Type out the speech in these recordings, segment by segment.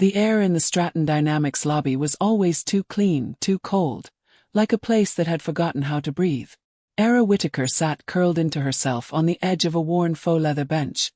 The air in the Stratton Dynamics lobby was always too clean, too cold, like a place that had forgotten how to breathe. Era Whittaker sat curled into herself on the edge of a worn faux leather bench,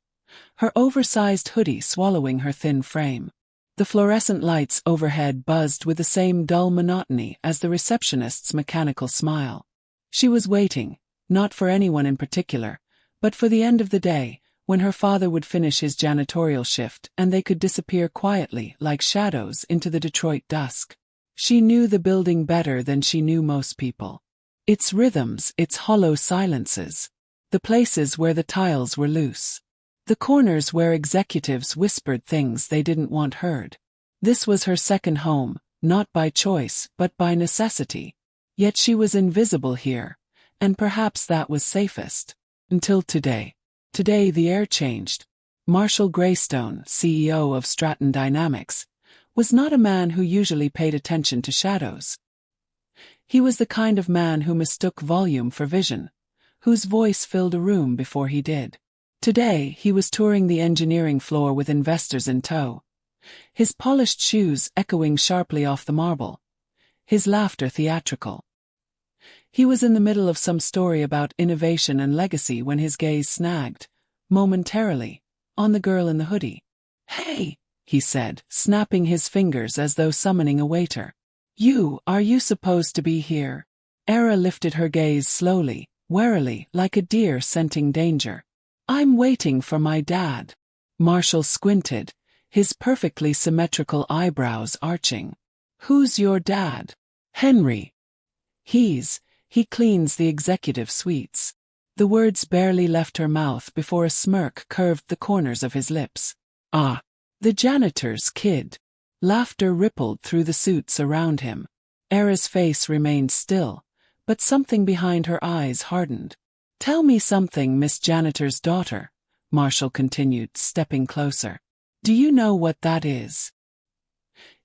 her oversized hoodie swallowing her thin frame. The fluorescent lights overhead buzzed with the same dull monotony as the receptionist's mechanical smile. She was waiting, not for anyone in particular, but for the end of the day, when her father would finish his janitorial shift and they could disappear quietly like shadows into the Detroit dusk. She knew the building better than she knew most people. Its rhythms, its hollow silences. The places where the tiles were loose. The corners where executives whispered things they didn't want heard. This was her second home, not by choice but by necessity. Yet she was invisible here, and perhaps that was safest. Until today. Today the air changed. Marshall Greystone, CEO of Stratton Dynamics, was not a man who usually paid attention to shadows. He was the kind of man who mistook volume for vision, whose voice filled a room before he did. Today he was touring the engineering floor with investors in tow, his polished shoes echoing sharply off the marble, his laughter theatrical. He was in the middle of some story about innovation and legacy when his gaze snagged, momentarily, on the girl in the hoodie. "Hey," he said, snapping his fingers as though summoning a waiter. Are you supposed to be here?" Era lifted her gaze slowly, warily, like a deer scenting danger. "I'm waiting for my dad." Marshall squinted, his perfectly symmetrical eyebrows arching. "Who's your dad?" "Henry. He cleans the executive suites." The words barely left her mouth before a smirk curved the corners of his lips. "Ah, the janitor's kid." Laughter rippled through the suits around him. Era's face remained still, but something behind her eyes hardened. "Tell me something, Miss Janitor's daughter," Marshall continued, stepping closer. "Do you know what that is?"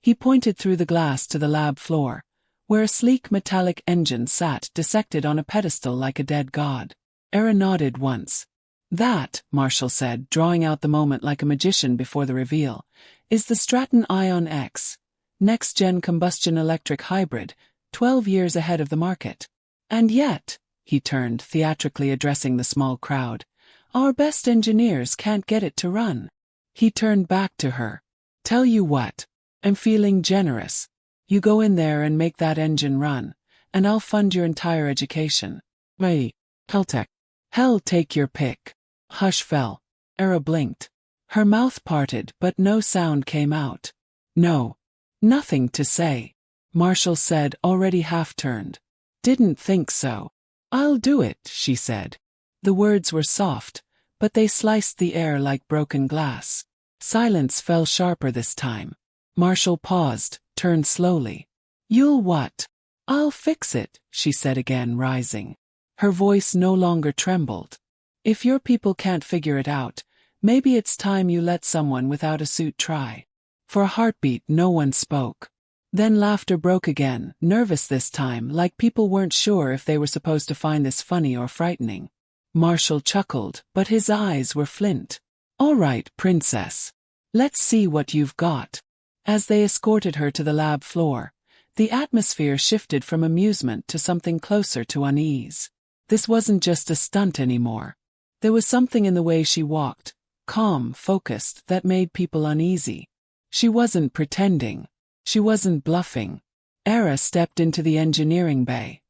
He pointed through the glass to the lab floor, where a sleek metallic engine sat dissected on a pedestal like a dead god. Era nodded once. "That," Marshall said, drawing out the moment like a magician before the reveal, "is the Stratton Ion X, next-gen combustion electric hybrid, 12 years ahead of the market. And yet," he turned, theatrically addressing the small crowd, "our best engineers can't get it to run." He turned back to her. "Tell you what, I'm feeling generous. You go in there and make that engine run, and I'll fund your entire education." "Hey, Caltech." "Hell, take your pick." Hush fell. Era blinked. Her mouth parted but no sound came out. "No. Nothing to say," Marshall said, already half-turned. "Didn't think so." "I'll do it," she said. The words were soft, but they sliced the air like broken glass. Silence fell sharper this time. Marshall paused, turned slowly. "You'll what?" "I'll fix it," she said again, rising. Her voice no longer trembled. "If your people can't figure it out, maybe it's time you let someone without a suit try." For a heartbeat no one spoke. Then laughter broke again, nervous this time, like people weren't sure if they were supposed to find this funny or frightening. Marshall chuckled, but his eyes were flint. "All right, princess. Let's see what you've got." As they escorted her to the lab floor, the atmosphere shifted from amusement to something closer to unease. This wasn't just a stunt anymore. There was something in the way she walked, calm, focused, that made people uneasy. She wasn't pretending. She wasn't bluffing. Era stepped into the engineering bay,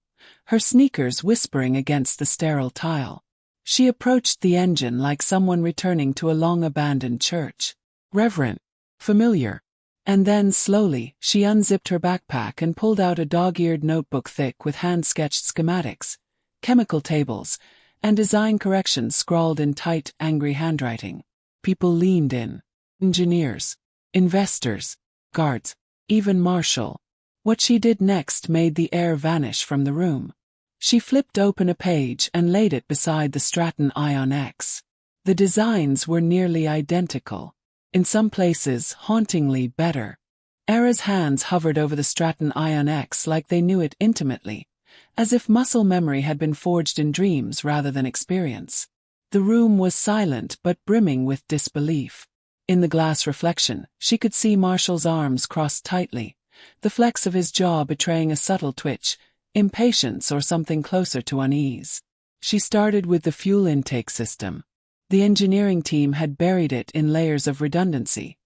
her sneakers whispering against the sterile tile. She approached the engine like someone returning to a long-abandoned church. Reverent. Familiar. And then, slowly, she unzipped her backpack and pulled out a dog-eared notebook thick with hand-sketched schematics, chemical tables, and design corrections scrawled in tight, angry handwriting. People leaned in. Engineers. Investors. Guards. Even Marshall. What she did next made the air vanish from the room. She flipped open a page and laid it beside the Stratton Ion X. The designs were nearly identical. In some places, hauntingly better. Era's hands hovered over the Stratton Ion X like they knew it intimately, as if muscle memory had been forged in dreams rather than experience. The room was silent but brimming with disbelief. In the glass reflection, she could see Marshall's arms crossed tightly, the flex of his jaw betraying a subtle twitch, impatience or something closer to unease. She started with the fuel intake system. The engineering team had buried it in layers of redundancy,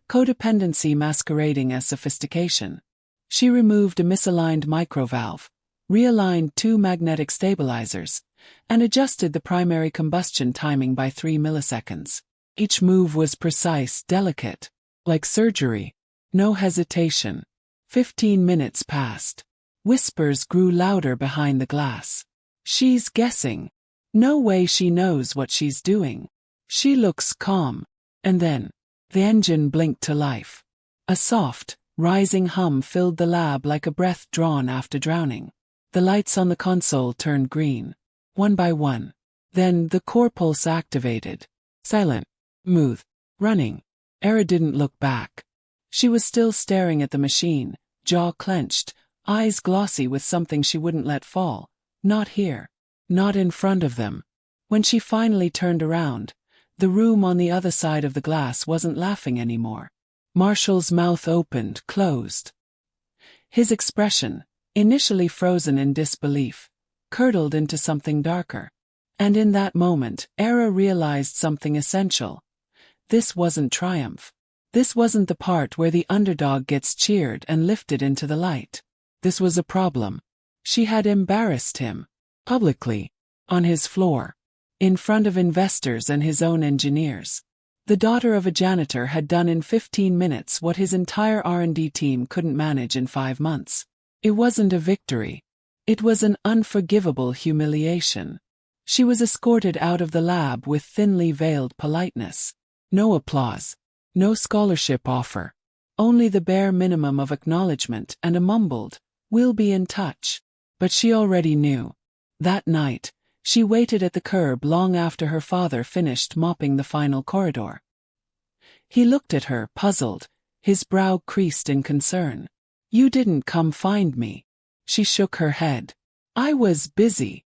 codependency masquerading as sophistication. She removed a misaligned microvalve, realigned 2 magnetic stabilizers, and adjusted the primary combustion timing by 3 milliseconds. Each move was precise, delicate, like surgery. No hesitation. 15 minutes passed. Whispers grew louder behind the glass. She's guessing. No way she knows what she's doing. She looks calm. And then, the engine blinked to life. A soft, rising hum filled the lab like a breath drawn after drowning. The lights on the console turned green, one by one. Then the core pulse activated. Silent. Smooth. Running. Era didn't look back. She was still staring at the machine, jaw clenched, eyes glossy with something she wouldn't let fall. Not here. Not in front of them. When she finally turned around, the room on the other side of the glass wasn't laughing anymore. Marshall's mouth opened, closed. His expression, initially frozen in disbelief, curdled into something darker. And in that moment, Era realized something essential. This wasn't triumph. This wasn't the part where the underdog gets cheered and lifted into the light. This was a problem. She had embarrassed him. Publicly. On his floor. In front of investors and his own engineers. The daughter of a janitor had done in 15 minutes what his entire R&D team couldn't manage in 5 months. It wasn't a victory. It was an unforgivable humiliation. She was escorted out of the lab with thinly veiled politeness. No applause. No scholarship offer. Only the bare minimum of acknowledgement and a mumbled, "We'll be in touch." But she already knew. That night, she waited at the curb long after her father finished mopping the final corridor. He looked at her, puzzled, his brow creased in concern. "You didn't come find me." She shook her head. "I was busy."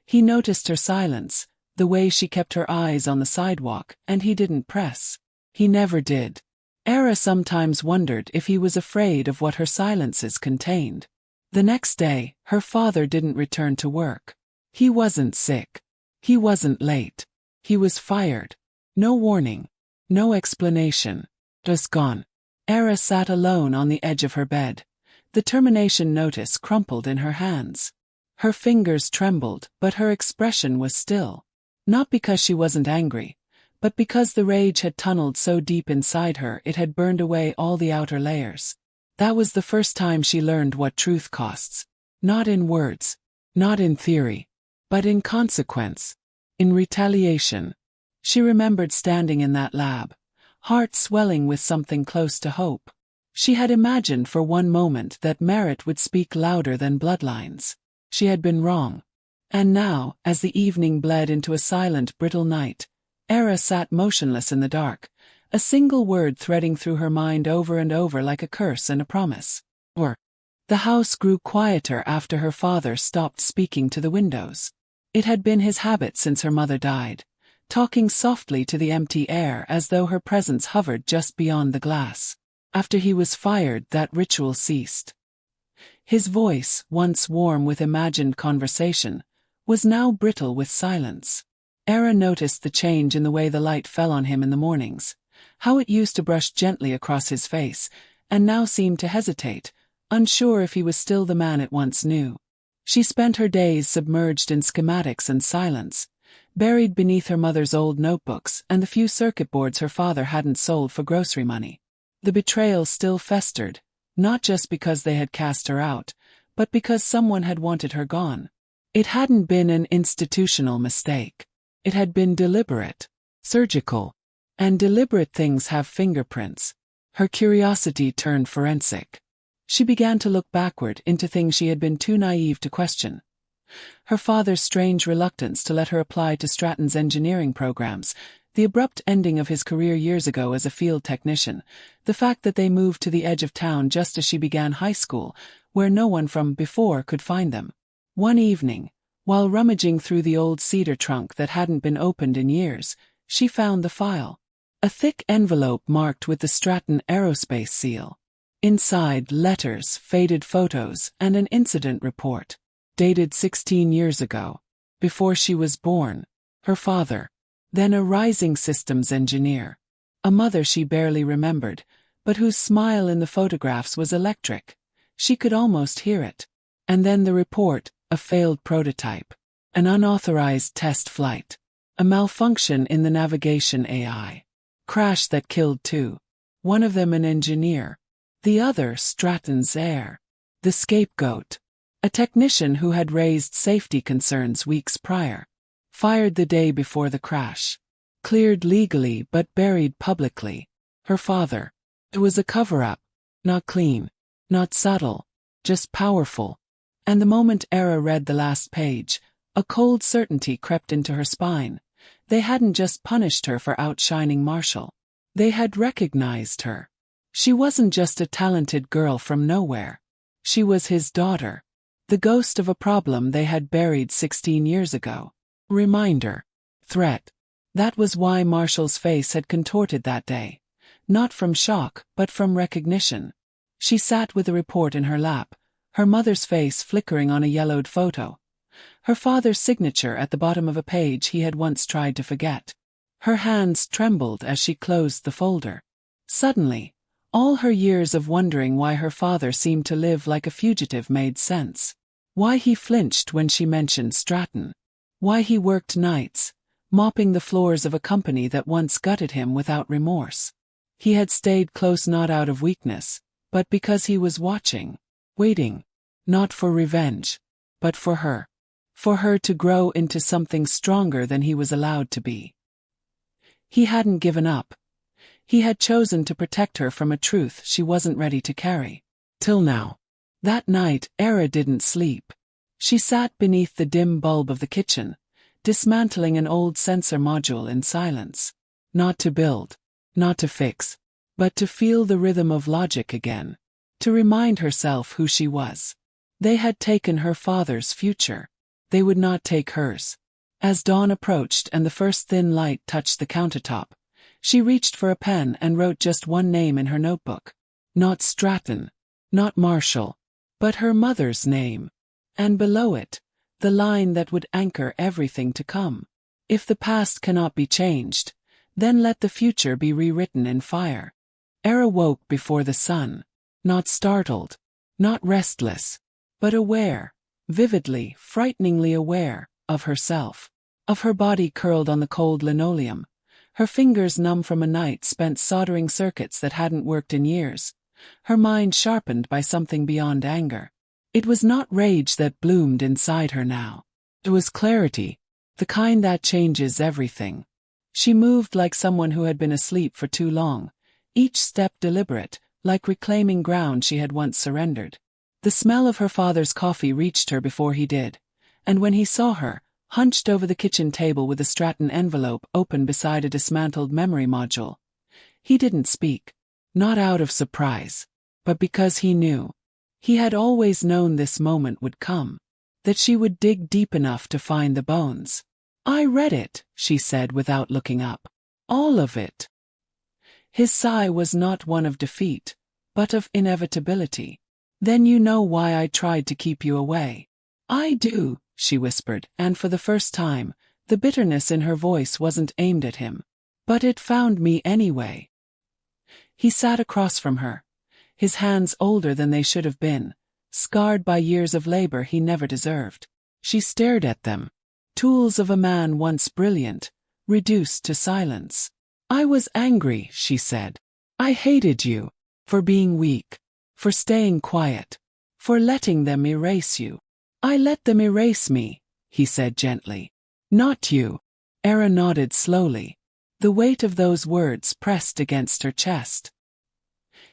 He noticed her silence, the way she kept her eyes on the sidewalk, and he didn't press. He never did. Era sometimes wondered if he was afraid of what her silences contained. The next day, her father didn't return to work. He wasn't sick. He wasn't late. He was fired. No warning. No explanation. Just gone. Era sat alone on the edge of her bed. The termination notice crumpled in her hands. Her fingers trembled, but her expression was still. Not because she wasn't angry, but because the rage had tunneled so deep inside her it had burned away all the outer layers. That was the first time she learned what truth costs. Not in words, not in theory, but in consequence, in retaliation. She remembered standing in that lab, heart swelling with something close to hope. She had imagined for one moment that merit would speak louder than bloodlines. She had been wrong. And now, as the evening bled into a silent, brittle night, Era sat motionless in the dark, a single word threading through her mind over and over like a curse and a promise. Or. The house grew quieter after her father stopped speaking to the windows. It had been his habit since her mother died, talking softly to the empty air as though her presence hovered just beyond the glass. After he was fired, that ritual ceased. His voice, once warm with imagined conversation, was now brittle with silence. Era noticed the change in the way the light fell on him in the mornings, how it used to brush gently across his face, and now seemed to hesitate, unsure if he was still the man it once knew. She spent her days submerged in schematics and silence, buried beneath her mother's old notebooks and the few circuit boards her father hadn't sold for grocery money. The betrayal still festered, not just because they had cast her out, but because someone had wanted her gone. It hadn't been an institutional mistake. It had been deliberate, surgical, and deliberate things have fingerprints. Her curiosity turned forensic. She began to look backward into things she had been too naive to question. Her father's strange reluctance to let her apply to Stratton's engineering programs, the abrupt ending of his career years ago as a field technician, the fact that they moved to the edge of town just as she began high school, where no one from before could find them. One evening, while rummaging through the old cedar trunk that hadn't been opened in years, she found the file. A thick envelope marked with the Stratton Aerospace seal. Inside, letters, faded photos, and an incident report. Dated 16 years ago. Before she was born. Her father. Then a rising systems engineer. A mother she barely remembered, but whose smile in the photographs was electric. She could almost hear it. And then the report, a failed prototype. An unauthorized test flight. A malfunction in the navigation AI. Crash that killed two. One of them an engineer. The other Stratton's heir. The scapegoat. A technician who had raised safety concerns weeks prior. Fired the day before the crash. Cleared legally but buried publicly. Her father. It was a cover-up. Not clean. Not subtle. Just powerful. And the moment Era read the last page, a cold certainty crept into her spine. They hadn't just punished her for outshining Marshall. They had recognized her. She wasn't just a talented girl from nowhere. She was his daughter. The ghost of a problem they had buried 16 years ago. Reminder. Threat. That was why Marshall's face had contorted that day. Not from shock, but from recognition. She sat with the report in her lap, her mother's face flickering on a yellowed photo. Her father's signature at the bottom of a page he had once tried to forget. Her hands trembled as she closed the folder. Suddenly, all her years of wondering why her father seemed to live like a fugitive made sense. Why he flinched when she mentioned Stratton. Why he worked nights, mopping the floors of a company that once gutted him without remorse. He had stayed close not out of weakness, but because he was watching, waiting, not for revenge, but for her. For her to grow into something stronger than he was allowed to be. He hadn't given up. He had chosen to protect her from a truth she wasn't ready to carry. Till now. That night, Era didn't sleep. She sat beneath the dim bulb of the kitchen, dismantling an old sensor module in silence. Not to build, not to fix, but to feel the rhythm of logic again. To remind herself who she was. They had taken her father's future. They would not take hers. As dawn approached and the first thin light touched the countertop, she reached for a pen and wrote just one name in her notebook. Not Stratton, not Marshall, but her mother's name. And below it, the line that would anchor everything to come. If the past cannot be changed, then let the future be rewritten in fire. Era woke before the sun, not startled, not restless, but aware, vividly, frighteningly aware, of herself. Of her body curled on the cold linoleum. Her fingers numb from a night spent soldering circuits that hadn't worked in years. Her mind sharpened by something beyond anger. It was not rage that bloomed inside her now. It was clarity, the kind that changes everything. She moved like someone who had been asleep for too long, each step deliberate, like reclaiming ground she had once surrendered. The smell of her father's coffee reached her before he did, and when he saw her, hunched over the kitchen table with a Stratton envelope open beside a dismantled memory module, he didn't speak. Not out of surprise, but because he knew. He had always known this moment would come, that she would dig deep enough to find the bones. I read it, she said without looking up. All of it. His sigh was not one of defeat, but of inevitability. Then you know why I tried to keep you away. I do, she whispered, and for the first time, the bitterness in her voice wasn't aimed at him. But it found me anyway. He sat across from her, his hands older than they should have been, scarred by years of labor he never deserved. She stared at them. Tools of a man once brilliant, reduced to silence. I was angry, she said. I hated you. For being weak. For staying quiet. For letting them erase you. I let them erase me, he said gently. Not you. Era nodded slowly. The weight of those words pressed against her chest.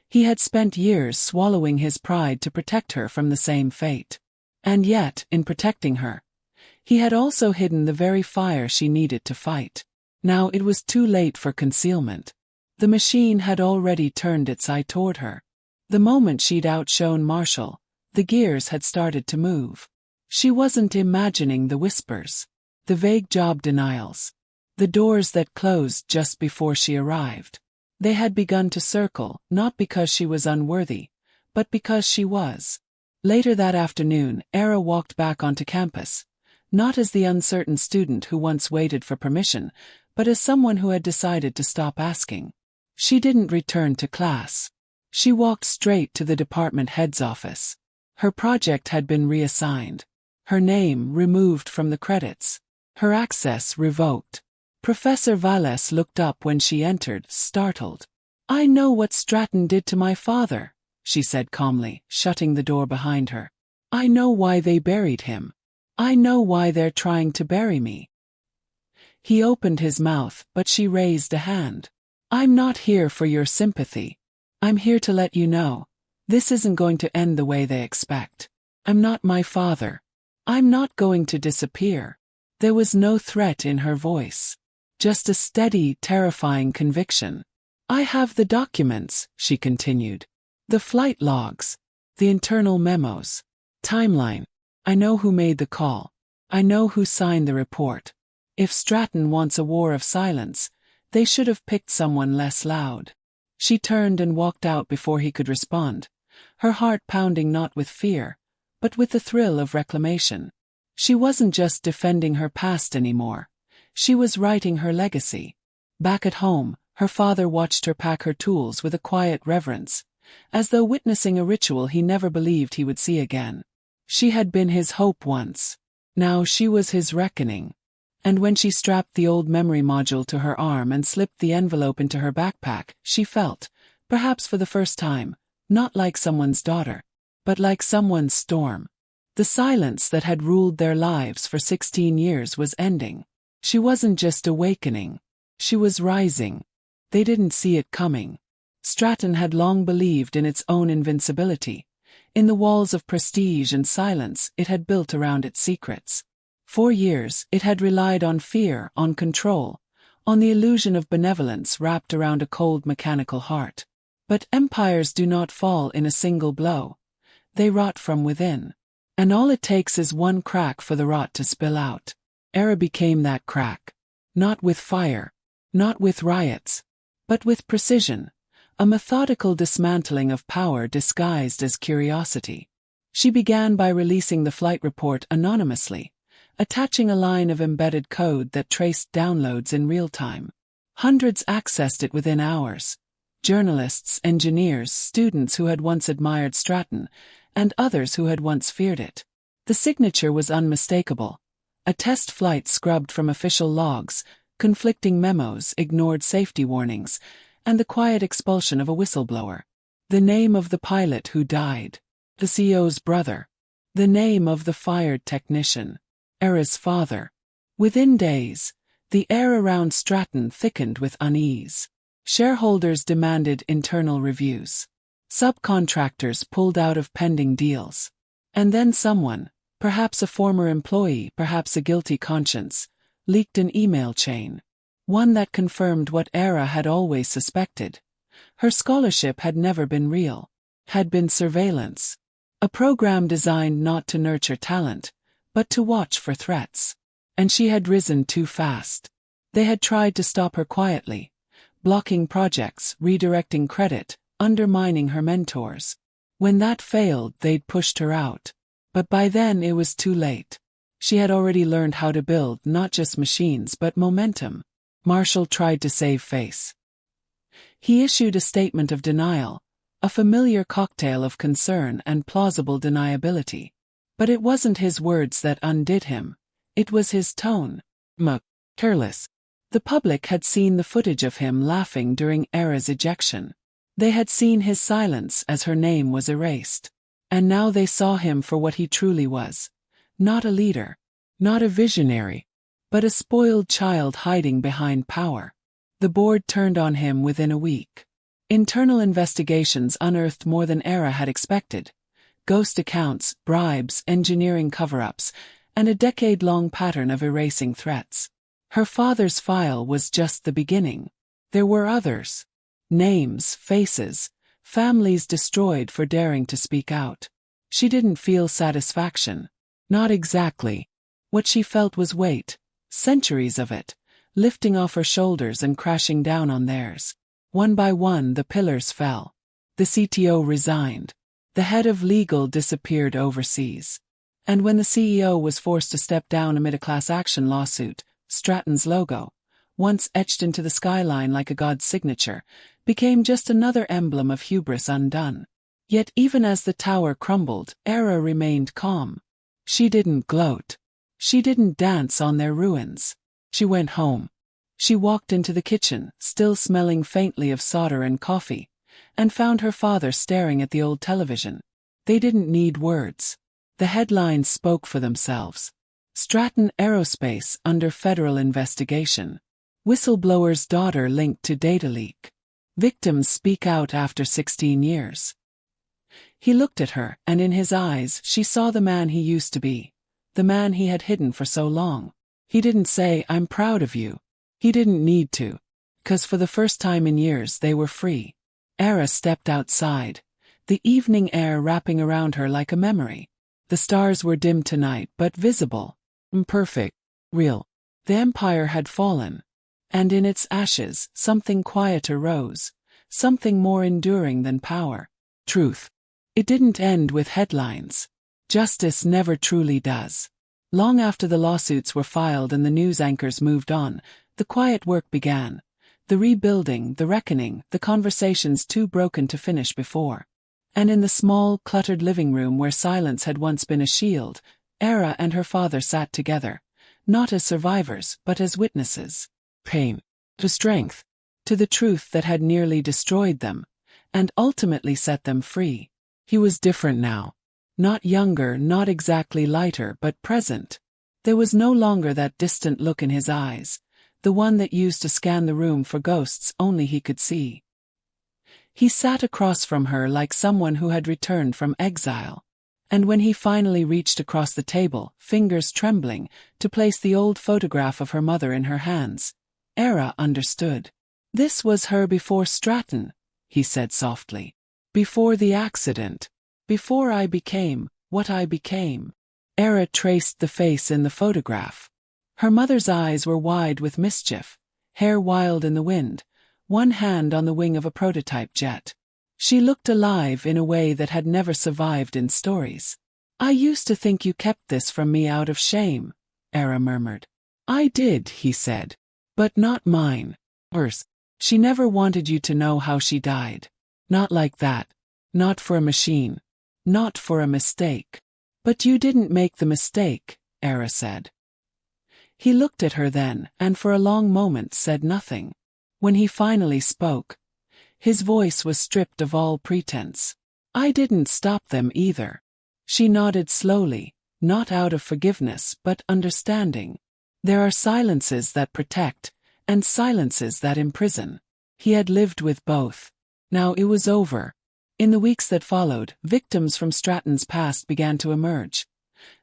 He had spent years swallowing his pride to protect her from the same fate. And yet, in protecting her, he had also hidden the very fire she needed to fight. Now it was too late for concealment. The machine had already turned its eye toward her. The moment she'd outshone Marshall, the gears had started to move. She wasn't imagining the whispers, the vague job denials, The doors that closed just before she arrived. They had begun to circle, not because she was unworthy, but because she was. Later that afternoon, Era walked back onto campus, not as the uncertain student who once waited for permission, but as someone who had decided to stop asking. She didn't return to class. She walked straight to the department head's office. Her project had been reassigned. Her name removed from the credits. Her access revoked. Professor Valles looked up when she entered, startled. "I know what Stratton did to my father," she said calmly, shutting the door behind her. "I know why they buried him. I know why they're trying to bury me." He opened his mouth, but she raised a hand. "I'm not here for your sympathy. I'm here to let you know, this isn't going to end the way they expect. I'm not my father. I'm not going to disappear." There was no threat in her voice. Just a steady, terrifying conviction. "I have the documents," she continued. "The flight logs. The internal memos. Timeline. I know who made the call. I know who signed the report. If Stratton wants a war of silence, they should have picked someone less loud." She turned and walked out before he could respond, her heart pounding not with fear, but with the thrill of reclamation. She wasn't just defending her past anymore. She was writing her legacy. Back at home, her father watched her pack her tools with a quiet reverence, as though witnessing a ritual he never believed he would see again. She had been his hope once. Now she was his reckoning. And when she strapped the old memory module to her arm and slipped the envelope into her backpack, she felt, perhaps for the first time, not like someone's daughter, but like someone's storm. The silence that had ruled their lives for 16 years was ending. She wasn't just awakening. She was rising. They didn't see it coming. Stratton had long believed in its own invincibility, in the walls of prestige and silence it had built around its secrets. For years, it had relied on fear, on control, on the illusion of benevolence wrapped around a cold mechanical heart. But empires do not fall in a single blow. They rot from within. And all it takes is one crack for the rot to spill out. Era became that crack. Not with fire, not with riots, but with precision, a methodical dismantling of power disguised as curiosity. She began by releasing the flight report anonymously, attaching a line of embedded code that traced downloads in real time. Hundreds accessed it within hours. Journalists, engineers, students who had once admired Stratton, and others who had once feared it. The signature was unmistakable. A test flight scrubbed from official logs, conflicting memos, ignored safety warnings, and the quiet expulsion of a whistleblower. The name of the pilot who died. The CEO's brother. The name of the fired technician. Era's father. Within days, the air around Stratton thickened with unease. Shareholders demanded internal reviews. Subcontractors pulled out of pending deals. And then someone, perhaps a former employee, perhaps a guilty conscience, leaked an email chain. One that confirmed what Era had always suspected. Her scholarship had never been real. Had been surveillance. A program designed not to nurture talent, but to watch for threats. And she had risen too fast. They had tried to stop her quietly, blocking projects, redirecting credit, undermining her mentors. When that failed, they'd pushed her out. But by then it was too late. She had already learned how to build not just machines but momentum. Marshall tried to save face. He issued a statement of denial, a familiar cocktail of concern and plausible deniability. But it wasn't his words that undid him. It was his tone. Careless. The public had seen the footage of him laughing during Era's ejection. They had seen his silence as her name was erased. And now they saw him for what he truly was. Not a leader. Not a visionary. But a spoiled child hiding behind power. The board turned on him within a week. Internal investigations unearthed more than Era had expected. Ghost accounts, bribes, engineering cover-ups, and a decade-long pattern of erasing threats. Her father's file was just the beginning. There were others. Names, faces, families destroyed for daring to speak out. She didn't feel satisfaction. Not exactly. What she felt was weight, centuries of it, lifting off her shoulders and crashing down on theirs. One by one the pillars fell. The CTO resigned. The head of legal disappeared overseas. And when the CEO was forced to step down amid a class action lawsuit, Stratton's logo, once etched into the skyline like a god's signature, became just another emblem of hubris undone. Yet even as the tower crumbled, Era remained calm. She didn't gloat. She didn't dance on their ruins. She went home. She walked into the kitchen, still smelling faintly of solder and coffee, and found her father staring at the old television. They didn't need words. The headlines spoke for themselves. Stratton Aerospace under federal investigation. Whistleblower's daughter linked to data leak. Victims speak out after 16 years. He looked at her, and in his eyes she saw the man he used to be, the man he had hidden for so long. He didn't say, "I'm proud of you." He didn't need to. 'Cause for the first time in years they were free. Era stepped outside, the evening air wrapping around her like a memory. The stars were dim tonight but visible, imperfect, real. The empire had fallen. And in its ashes, something quieter rose, something more enduring than power. Truth. It didn't end with headlines. Justice never truly does. Long after the lawsuits were filed and the news anchors moved on, the quiet work began. The rebuilding, the reckoning, the conversations too broken to finish before. And in the small, cluttered living room where silence had once been a shield, Era and her father sat together, not as survivors but as witnesses. Pain. To strength. To the truth that had nearly destroyed them, and ultimately set them free. He was different now. Not younger, not exactly lighter, but present. There was no longer that distant look in his eyes, the one that used to scan the room for ghosts only he could see. He sat across from her like someone who had returned from exile. And when he finally reached across the table, fingers trembling, to place the old photograph of her mother in her hands, Era understood. "This was her before Stratton," he said softly. "Before the accident. Before I became what I became." Era traced the face in the photograph. Her mother's eyes were wide with mischief, hair wild in the wind, one hand on the wing of a prototype jet. She looked alive in a way that had never survived in stories. "I used to think you kept this from me out of shame," Era murmured. "I did," he said. "But not mine. Hers. She never wanted you to know how she died. Not like that. Not for a machine. Not for a mistake." "But you didn't make the mistake," Era said. He looked at her then, and for a long moment said nothing. When he finally spoke, his voice was stripped of all pretense. "I didn't stop them either." She nodded slowly, not out of forgiveness but understanding. There are silences that protect, and silences that imprison. He had lived with both. Now it was over. In the weeks that followed, victims from Stratton's past began to emerge.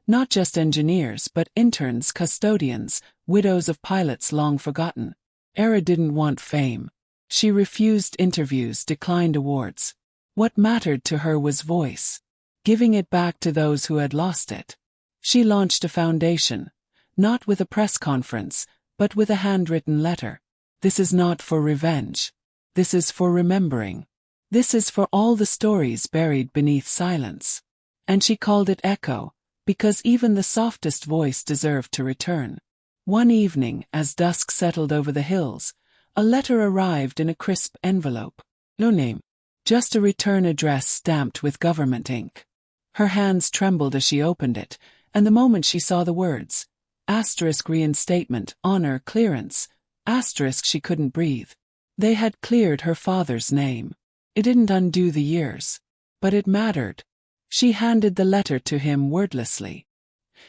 Not just engineers but interns, custodians, widows of pilots long forgotten. Era didn't want fame. She refused interviews, declined awards. What mattered to her was voice. Giving it back to those who had lost it. She launched a foundation. Not with a press conference, but with a handwritten letter. "This is not for revenge. This is for remembering. This is for all the stories buried beneath silence." And she called it Echo, because even the softest voice deserved to return. One evening, as dusk settled over the hills, a letter arrived in a crisp envelope. No name. Just a return address stamped with government ink. Her hands trembled as she opened it, and the moment she saw the words, * reinstatement, honor, clearance, * she couldn't breathe. They had cleared her father's name. It didn't undo the years. But it mattered. She handed the letter to him wordlessly.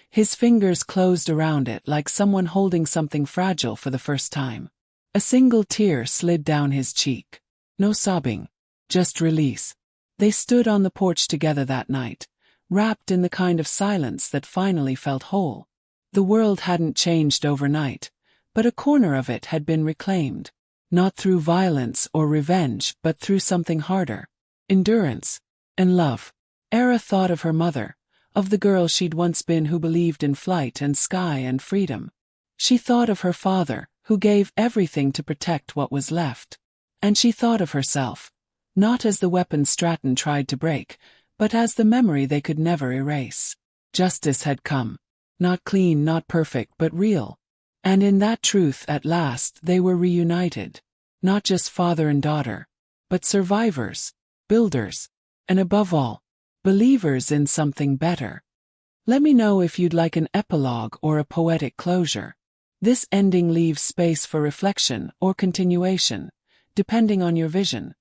His fingers closed around it like someone holding something fragile for the first time. A single tear slid down his cheek. No sobbing. Just release. They stood on the porch together that night, wrapped in the kind of silence that finally felt whole. The world hadn't changed overnight, but a corner of it had been reclaimed. Not through violence or revenge, but through something harder. Endurance. And love. Era thought of her mother, of the girl she'd once been who believed in flight and sky and freedom. She thought of her father, who gave everything to protect what was left. And she thought of herself, not as the weapon Stratton tried to break, but as the memory they could never erase. Justice had come. Not clean, not perfect, but real. And in that truth, at last, they were reunited. Not just father and daughter, but survivors, builders, and above all, believers in something better. Let me know if you'd like an epilogue or a poetic closure. This ending leaves space for reflection or continuation, depending on your vision.